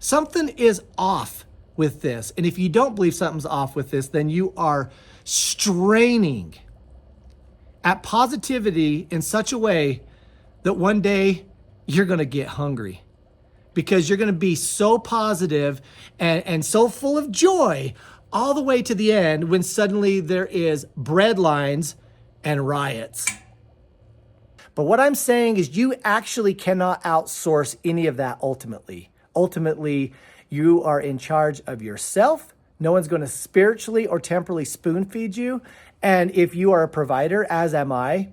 Something is off with this. And if you don't believe something's off with this, then you are straining at positivity in such a way that one day you're going to get hungry, because you're going to be so positive and so full of joy all the way to the end, when suddenly there is bread lines and riots. But what I'm saying is you actually cannot outsource any of that ultimately. Ultimately, you are in charge of yourself. No one's going to spiritually or temporally spoon feed you. And if you are a provider, as am I,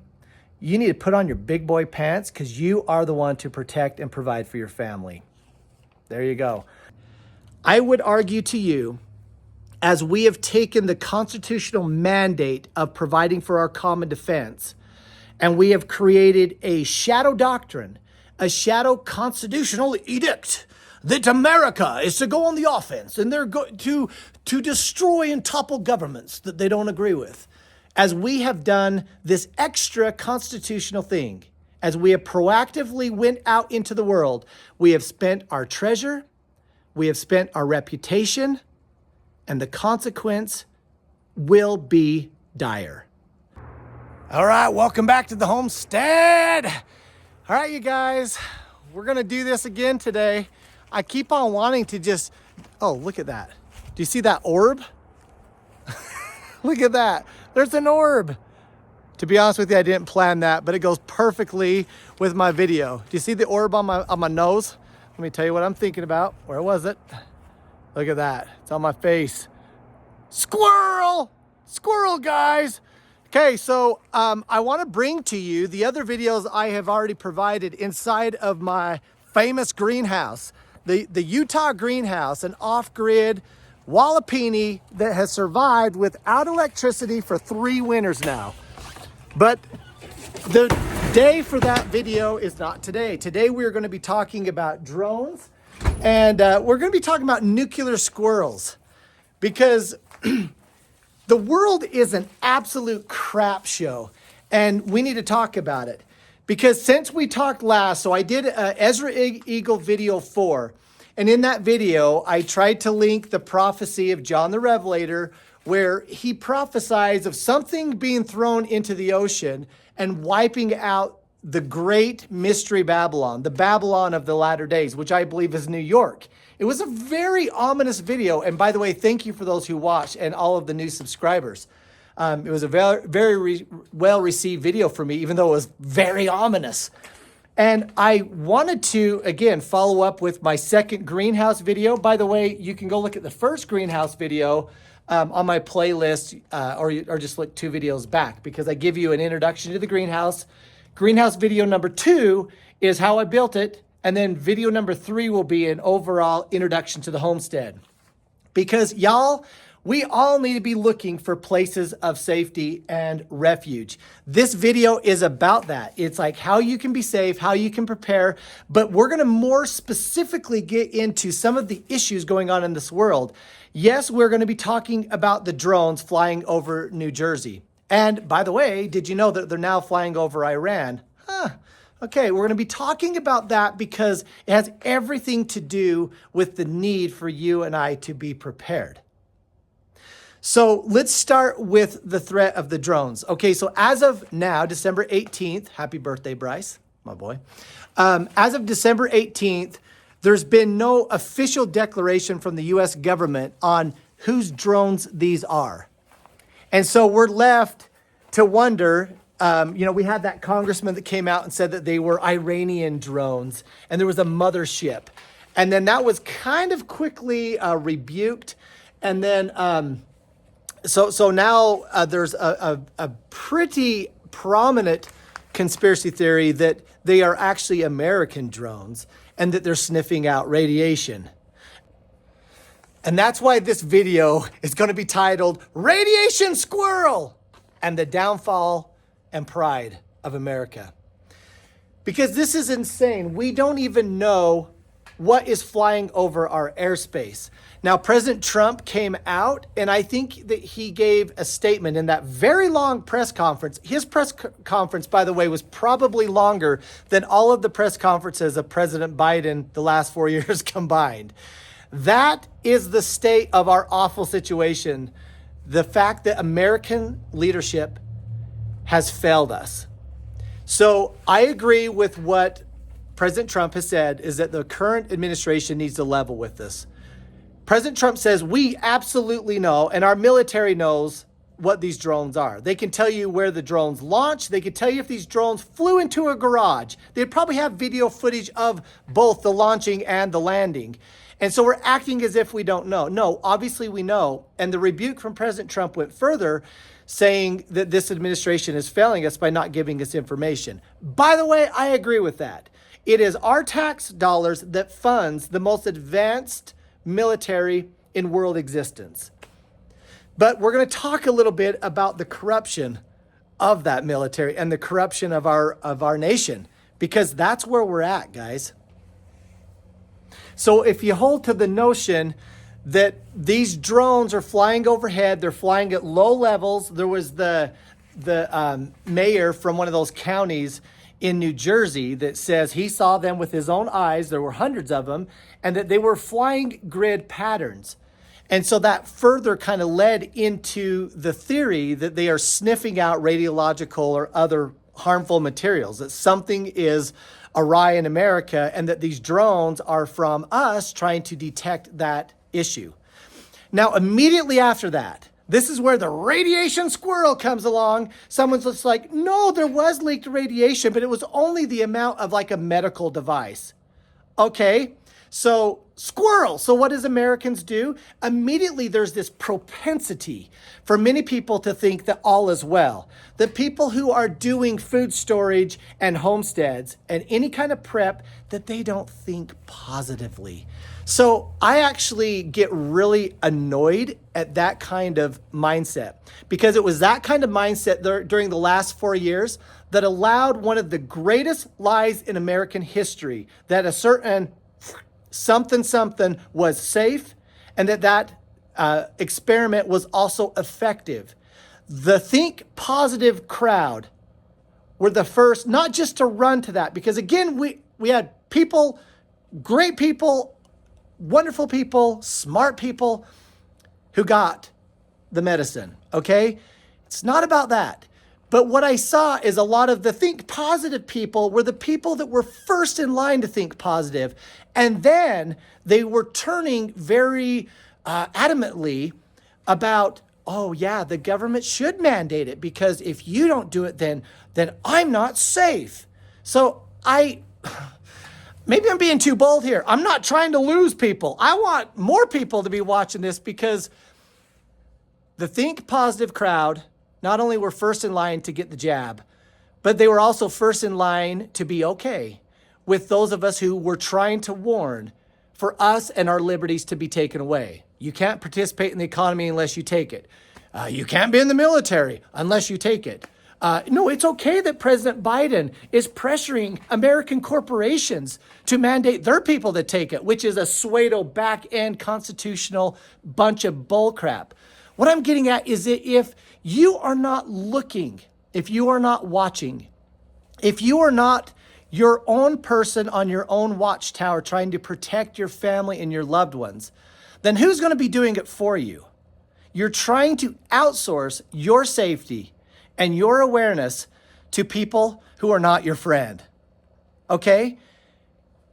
you need to put on your big boy pants, because you are the one to protect and provide for your family. There you go. I would argue to you, as we have taken the constitutional mandate of providing for our common defense, and we have created a shadow doctrine, a shadow constitutional edict, that America is to go on the offense and they're going to destroy and topple governments that they don't agree with. As we have done this extra constitutional thing, as we have proactively went out into the world, we have spent our treasure, we have spent our reputation, and the consequence will be dire. All right, welcome back to the Homestead. All right, you guys, we're gonna do this again today. I keep on wanting to just, oh, look at that. Do you see that orb? Look at that. There's an orb. To be honest with you, I didn't plan that, but it goes perfectly with my video. Do you see the orb on my nose? Let me tell you what I'm thinking about. Where was it? Look at that. It's on my face. Squirrel! Squirrel, guys! Okay, so I want to bring to you the other videos I have already provided inside of my famous greenhouse. The Utah greenhouse, an off-grid Wallapini that has survived without electricity for 3 winters now. But the day for that video is not today. Today we're going to be talking about drones, and we're going to be talking about nuclear squirrels, because the world is an absolute crap show, and we need to talk about it. Because since we talked last, so I did Ezra Eagle video 4, and in that video, I tried to link the prophecy of John the Revelator, where he prophesies of something being thrown into the ocean and wiping out the great mystery Babylon, the Babylon of the latter days, which I believe is New York. It was a very ominous video, and by the way, thank you for those who watched and all of the new subscribers. It was a very well-received video for me, even though it was very ominous. And I wanted to, again, follow up with my second greenhouse video. By the way, you can go look at the first greenhouse video on my playlist, or just look 2 videos back, because I give you an introduction to the greenhouse. Greenhouse video number 2 is how I built it. And then video number 3 will be an overall introduction to the homestead. Because y'all, we all need to be looking for places of safety and refuge. This video is about that. It's like how you can be safe, how you can prepare, but we're gonna more specifically get into some of the issues going on in this world. Yes, we're gonna be talking about the drones flying over New Jersey. And by the way, did you know that they're now flying over Iran? Okay, we're going to be talking about that because it has everything to do with the need for you and I to be prepared. So let's start with the threat of the drones. Okay, so as of now, December 18th, happy birthday, Bryce, my boy. As of December 18th, there's been no official declaration from the U.S. government on whose drones these are. And so we're left to wonder. We had that congressman that came out and said that they were Iranian drones, and there was a mothership. And then that was kind of quickly rebuked. And then, so now there's a pretty prominent conspiracy theory that they are actually American drones and that they're sniffing out radiation. And that's why this video is going to be titled Radiation Squirrel and the Downfall and Pride of America. Because this is insane. We don't even know what is flying over our airspace. Now, President Trump came out, and I think that he gave a statement in that very long press conference. His press conference, by the way, was probably longer than all of the press conferences of President Biden the last 4 years combined. That is the state of our awful situation. The fact that American leadership has failed us. So I agree with what President Trump has said, is that the current administration needs to level with this. President Trump says we absolutely know, and our military knows what these drones are. They can tell you where the drones launch. They can tell you if these drones flew into a garage. They'd probably have video footage of both the launching and the landing. And so we're acting as if we don't know. No, obviously we know. And the rebuke from President Trump went further, saying that this administration is failing us by not giving us information. By the way, I agree with that. It is our tax dollars that funds the most advanced military in world existence. But we're going to talk a little bit about the corruption of that military and the corruption of our nation, because that's where we're at, guys. So if you hold to the notion that these drones are flying overhead, they're flying at low levels. There was the mayor from one of those counties in New Jersey that says he saw them with his own eyes. There were hundreds of them, and that they were flying grid patterns. And so that further kind of led into the theory that they are sniffing out radiological or other harmful materials, that something is awry in America, and that these drones are from us trying to detect that issue. Now, immediately after that, this is where the radiation squirrel comes along. Someone's just like, no, there was leaked radiation, but it was only the amount of like a medical device. Okay, so squirrel. So what does Americans do? Immediately there's this propensity for many people to think that all is well. The people who are doing food storage and homesteads and any kind of prep, that they don't think positively. So I actually get really annoyed at that kind of mindset, because it was that kind of mindset during the last 4 years that allowed one of the greatest lies in American history, that a certain something was safe, and that experiment was also effective. The think positive crowd were the first, not just to run to that, because again, we had people, great people, wonderful people, smart people who got the medicine, okay? It's not about that. But what I saw is a lot of the think positive people were the people that were first in line to think positive. And then they were turning very adamantly about, oh yeah, the government should mandate it, because if you don't do it, then I'm not safe. So maybe I'm being too bold here. I'm not trying to lose people. I want more people to be watching this, because the think positive crowd not only were first in line to get the jab, but they were also first in line to be okay with those of us who were trying to warn for us and our liberties to be taken away. You can't participate in the economy unless you take it. You can't be in the military unless you take it. No, it's okay that President Biden is pressuring American corporations to mandate their people to take it, which is a pseudo back-end constitutional bunch of bullcrap. What I'm getting at is that if you are not looking, if you are not watching, if you are not your own person on your own watchtower trying to protect your family and your loved ones, then who's going to be doing it for you? You're trying to outsource your safety and your awareness to people who are not your friend. Okay?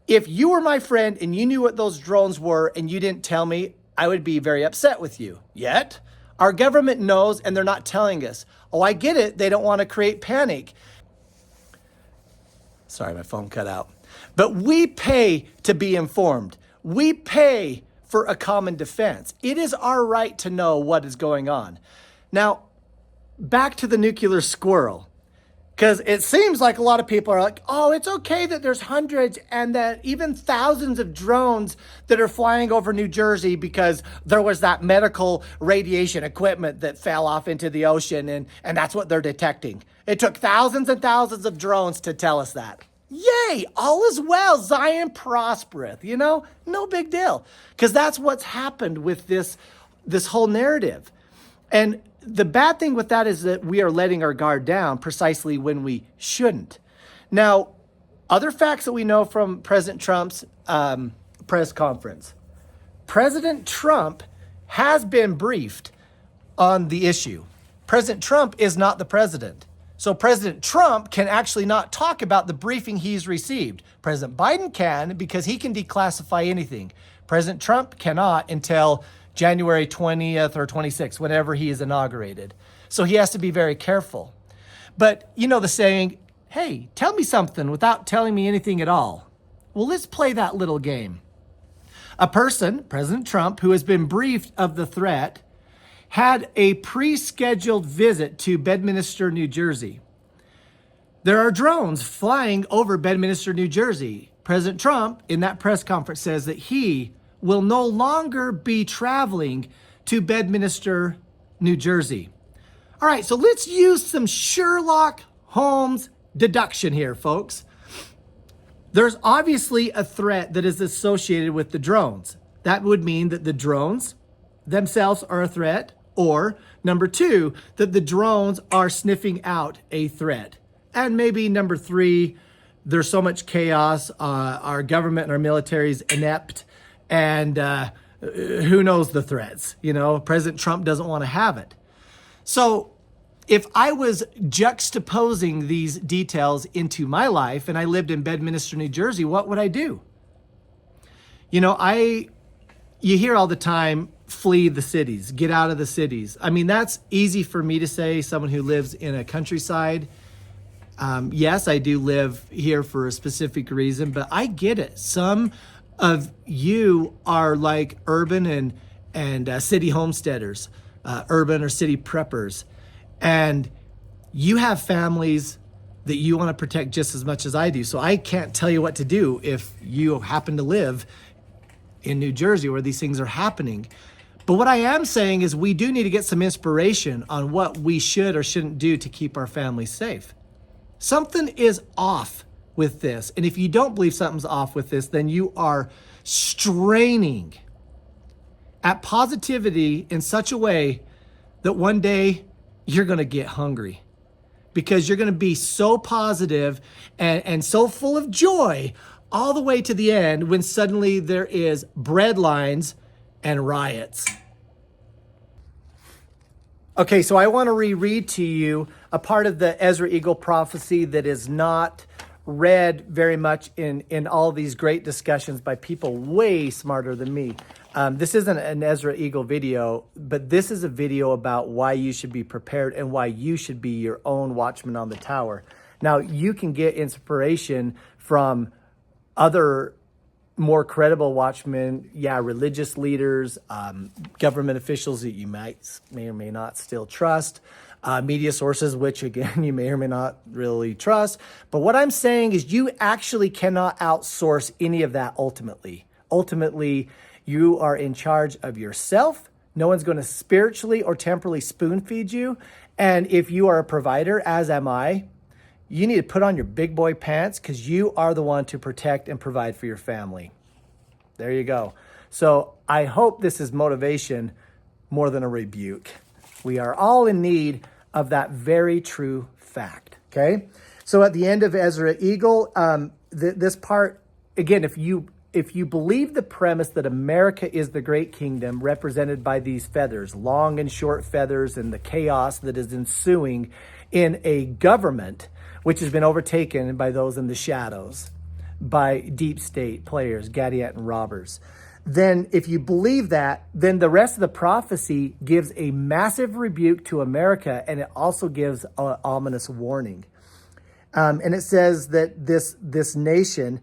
If you were my friend and you knew what those drones were and you didn't tell me, I would be very upset with you. Yet, our government knows and they're not telling us. Oh, I get it. They don't want to create panic. Sorry, my phone cut out. But we pay to be informed. We pay for a common defense. It is our right to know what is going on. Now, back to the nuclear squirrel, because it seems like a lot of people are like, oh, it's okay that there's hundreds and that even thousands of drones that are flying over New Jersey because there was that medical radiation equipment that fell off into the ocean, and that's what they're detecting. It took thousands and thousands of drones to tell us that. Yay, all is well, Zion prospereth, no big deal. Because that's what's happened with this whole narrative. And the bad thing with that is that we are letting our guard down precisely when we shouldn't. Now, other facts that we know from President Trump's press conference. President Trump has been briefed on the issue. President Trump is not the president. So President Trump can actually not talk about the briefing he's received. President Biden can, because he can declassify anything. President Trump cannot until January 20th or 26th, whenever he is inaugurated. So he has to be very careful. But you know the saying, hey, tell me something without telling me anything at all. Well, let's play that little game. A person, President Trump, who has been briefed of the threat, had a pre-scheduled visit to Bedminster, New Jersey. There are drones flying over Bedminster, New Jersey. President Trump, in that press conference, says that he will no longer be traveling to Bedminster, New Jersey. All right, so let's use some Sherlock Holmes deduction here, folks. There's obviously a threat that is associated with the drones. That would mean that the drones themselves are a threat, or number two, that the drones are sniffing out a threat. And maybe number three, there's so much chaos, our government and our military is inept, and who knows the threats? President Trump doesn't want to have it. So if I was juxtaposing these details into my life and I lived in Bedminster, New Jersey, what would I do? You hear all the time, flee the cities, get out of the cities. I mean, that's easy for me to say, someone who lives in a countryside. Yes, I do live here for a specific reason, but I get it. Some of you are like urban and city homesteaders, urban or city preppers, and you have families that you want to protect just as much as I do. So I can't tell you what to do if you happen to live in New Jersey where these things are happening. But what I am saying is we do need to get some inspiration on what we should or shouldn't do to keep our families safe. Something is off with this. And if you don't believe something's off with this, then you are straining at positivity in such a way that one day you're going to get hungry, because you're going to be so positive and so full of joy all the way to the end, when suddenly there is bread lines and riots. Okay, so I want to reread to you a part of the Ezra Eagle prophecy that is not read very much in all these great discussions by people way smarter than me. This isn't an Ezra Eagle video, but this is a video about why you should be prepared and why you should be your own watchman on the tower. Now, you can get inspiration from other more credible watchmen, religious leaders, government officials that you may or may not still trust, media sources, which again, you may or may not really trust. But what I'm saying is you actually cannot outsource any of that ultimately. Ultimately, you are in charge of yourself. No one's going to spiritually or temporally spoon feed you. And if you are a provider, as am I, you need to put on your big boy pants, because you are the one to protect and provide for your family. There you go. So I hope this is motivation more than a rebuke. We are all in need of that very true fact. Okay. So at the end of Ezra Eagle, this part, again, if you believe the premise that America is the great kingdom represented by these feathers, long and short feathers, and the chaos that is ensuing in a government which has been overtaken by those in the shadows, by deep state players, Gadiat and robbers, then if you believe that, then the rest of the prophecy gives a massive rebuke to America, and it also gives an ominous warning. And it says that this nation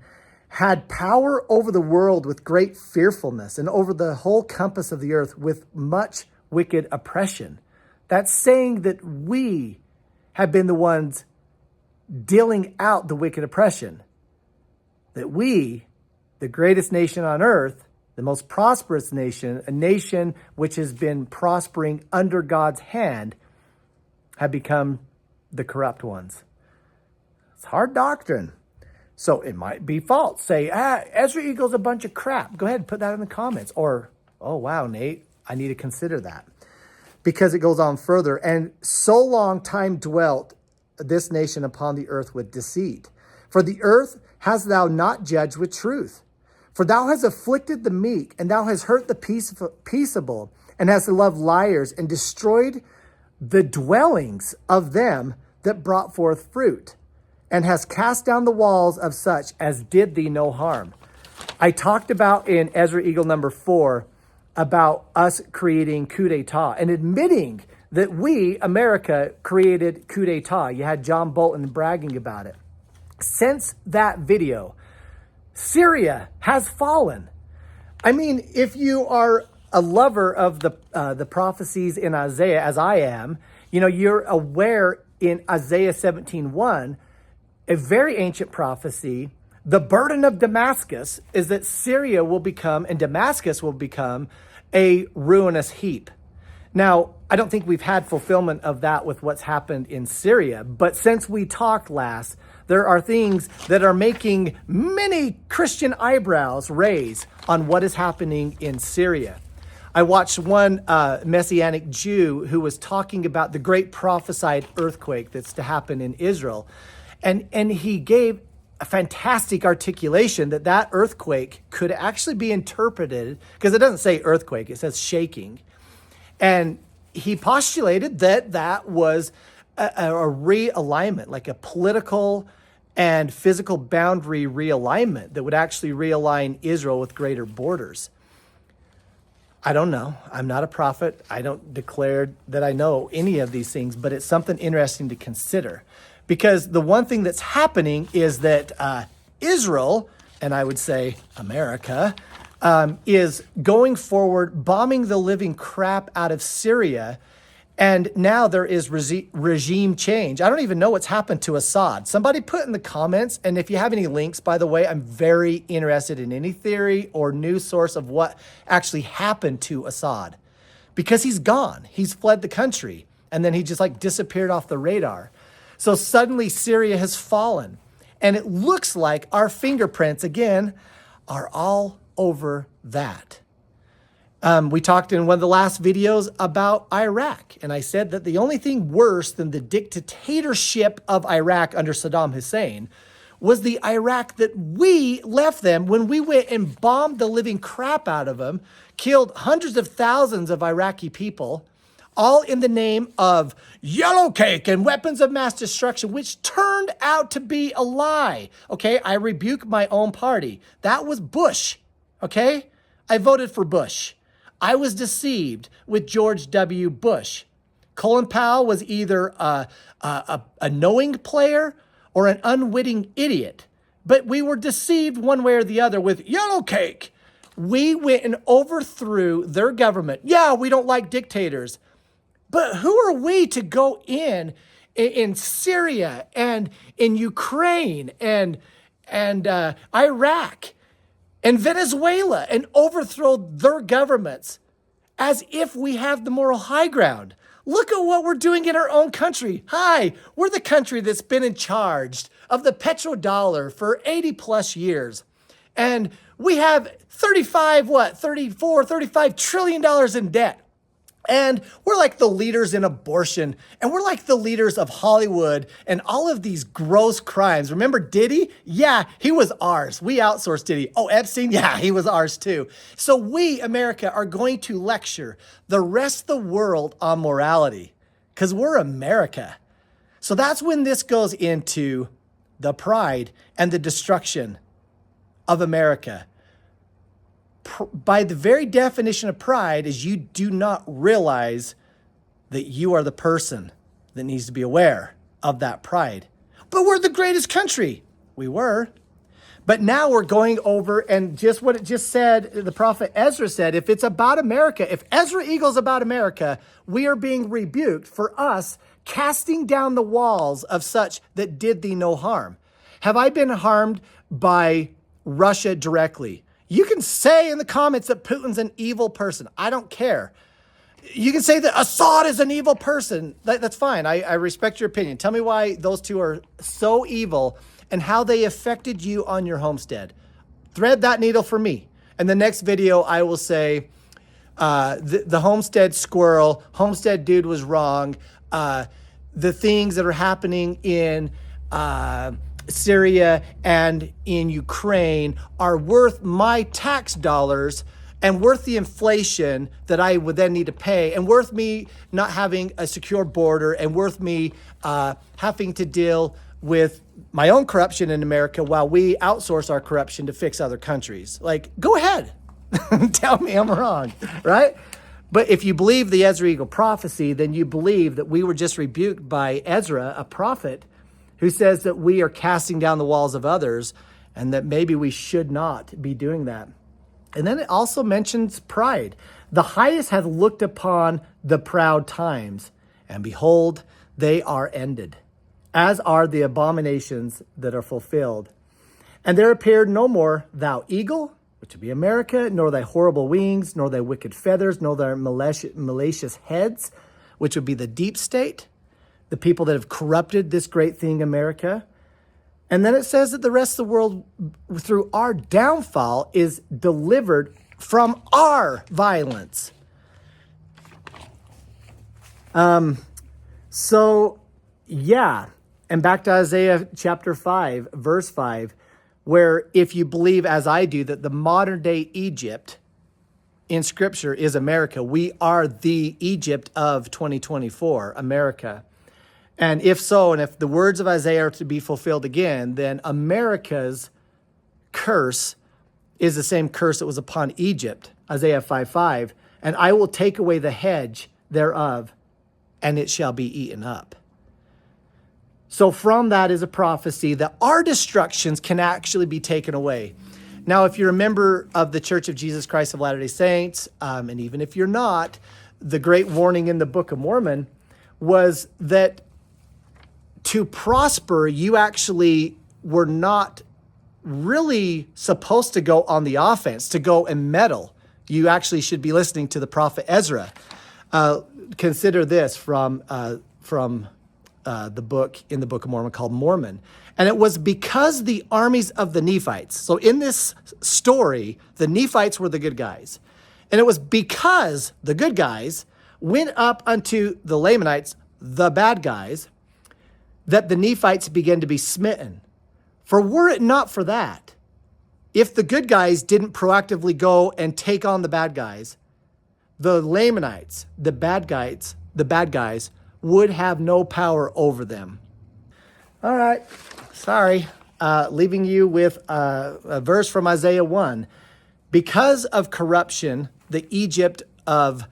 had power over the world with great fearfulness, and over the whole compass of the earth with much wicked oppression. That's saying that we have been the ones dealing out the wicked oppression. That we, the greatest nation on earth, the most prosperous nation, a nation which has been prospering under God's hand, have become the corrupt ones. It's hard doctrine. So it might be false. Say, Ezra Eagle's a bunch of crap. Go ahead and put that in the comments. Or, oh, wow, Nate, I need to consider that. Because it goes on further. And so long time dwelt this nation upon the earth with deceit. For the earth hast thou not judged with truth. For thou hast afflicted the meek, and thou hast hurt the peaceable, and hast loved liars, and destroyed the dwellings of them that brought forth fruit, and hast cast down the walls of such as did thee no harm. I talked about in Ezra Eagle number 4 about us creating coup d'etat and admitting that we, America, created coup d'etat. You had John Bolton bragging about it. Since that video, Syria has fallen. I mean, if you are a lover of the prophecies in Isaiah, as I am, you're aware in Isaiah 17:1, a very ancient prophecy, the burden of Damascus is that Syria will become, and Damascus will become, a ruinous heap. Now, I don't think we've had fulfillment of that with what's happened in Syria, but since we talked last, there are things that are making many Christian eyebrows raise on what is happening in Syria. I watched one Messianic Jew who was talking about the great prophesied earthquake that's to happen in Israel. And he gave a fantastic articulation that earthquake could actually be interpreted, because it doesn't say earthquake, it says shaking. And he postulated that was a realignment, like a political and physical boundary realignment that would actually realign Israel with greater borders. I don't know. I'm not a prophet. I don't declare that I know any of these things, but it's something interesting to consider. Because the one thing that's happening is that Israel, and I would say America, is going forward, bombing the living crap out of Syria. And now there is regime change. I don't even know what's happened to Assad. Somebody put in the comments, and if you have any links, by the way, I'm very interested in any theory or news source of what actually happened to Assad. Because he's gone. He's fled the country. And then he just disappeared off the radar. So suddenly Syria has fallen. And it looks like our fingerprints, again, are all over that. We talked in one of the last videos about Iraq, and I said that the only thing worse than the dictatorship of Iraq under Saddam Hussein was the Iraq that we left them when we went and bombed the living crap out of them, killed hundreds of thousands of Iraqi people, all in the name of yellow cake and weapons of mass destruction, which turned out to be a lie. Okay, I rebuke my own party. That was Bush. Okay, I voted for Bush. I was deceived with George W. Bush. Colin Powell was either a knowing player or an unwitting idiot. But we were deceived one way or the other with yellow cake. We went and overthrew their government. Yeah, we don't like dictators. But who are we to go in Syria and in Ukraine and Iraq and Venezuela and overthrow their governments as if we have the moral high ground? Look at what we're doing in our own country. Hi, we're the country that's been in charge of the petrodollar for 80 plus years. And we have $35 trillion in debt. And we're like the leaders in abortion, and we're like the leaders of Hollywood and all of these gross crimes. Remember Diddy? Yeah, he was ours. We outsourced Diddy. Oh, Epstein? Yeah, he was ours too. So we, America, are going to lecture the rest of the world on morality because we're America. So that's when this goes into the pride and the destruction of America. By the very definition of pride is you do not realize that you are the person that needs to be aware of that pride. But we're the greatest country. We were. But now we're going over, and just what it just said, the prophet Ezra said, if it's about America, if Ezra Eagle's about America, we are being rebuked for us casting down the walls of such that did thee no harm. Have I been harmed by Russia directly? You can say in the comments that Putin's an evil person. I don't care. You can say that Assad is an evil person. That's fine. I respect your opinion. Tell me why those two are so evil and how they affected you on your homestead. Thread that needle for me. In the next video, I will say, the Homestead squirrel, Homestead dude was wrong. The things that are happening in Syria and in Ukraine are worth my tax dollars and worth the inflation that I would then need to pay, and worth me not having a secure border, and worth me having to deal with my own corruption in America while we outsource our corruption to fix other countries. Like, go ahead. Tell me I'm wrong, right? But if you believe the Ezra Eagle prophecy, then you believe that we were just rebuked by Ezra, a prophet, who says that we are casting down the walls of others and that maybe we should not be doing that. And then it also mentions pride. The highest hath looked upon the proud times, and behold, they are ended, as are the abominations that are fulfilled. And there appeared no more thou eagle, which would be America, nor thy horrible wings, nor thy wicked feathers, nor thy malicious heads, which would be the deep state, the people that have corrupted this great thing, America. And then it says that the rest of the world, through our downfall, is delivered from our violence. So, yeah. And back to Isaiah chapter 5, verse 5, where if you believe, as I do, that the modern day Egypt in Scripture is America, we are the Egypt of 2024, America. And if so, and if the words of Isaiah are to be fulfilled again, then America's curse is the same curse that was upon Egypt, Isaiah 5:5. And I will take away the hedge thereof, and it shall be eaten up. So from that is a prophecy that our destructions can actually be taken away. Now, if you're a member of the Church of Jesus Christ of Latter-day Saints, and even if you're not, the great warning in the Book of Mormon was that to prosper, you actually were not really supposed to go on the offense, to go and meddle. You actually should be listening to the prophet Ezra. Consider this from the book in the Book of Mormon called Mormon. And it was because the armies of the Nephites. So in this story, the Nephites were the good guys. And it was because the good guys went up unto the Lamanites, the bad guys, that the Nephites began to be smitten. For were it not for that, if the good guys didn't proactively go and take on the bad guys, the Lamanites, the bad guys would have no power over them. All right, sorry. Leaving you with a verse from Isaiah 1. Because of corruption, the Egypt of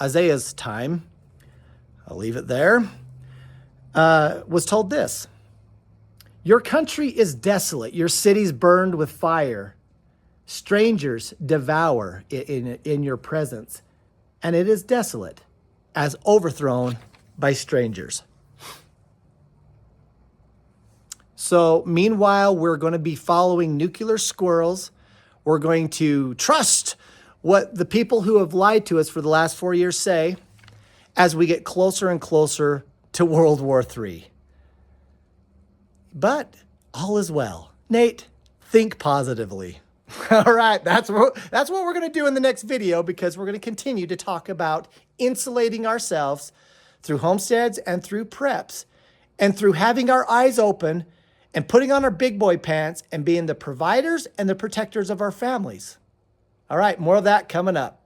Isaiah's time, I'll leave it there, was told this: your country is desolate, your cities burned with fire. Strangers devour in your presence, and it is desolate, as overthrown by strangers. So meanwhile, we're going to be following nuclear squirrels. We're going to trust what the people who have lied to us for the last 4 years say as we get closer and closer to World War III. But all is well. Nate, think positively. All right, that's what we're going to do in the next video, because we're going to continue to talk about insulating ourselves through homesteads and through preps, and through having our eyes open and putting on our big boy pants and being the providers and the protectors of our families. All right, more of that coming up.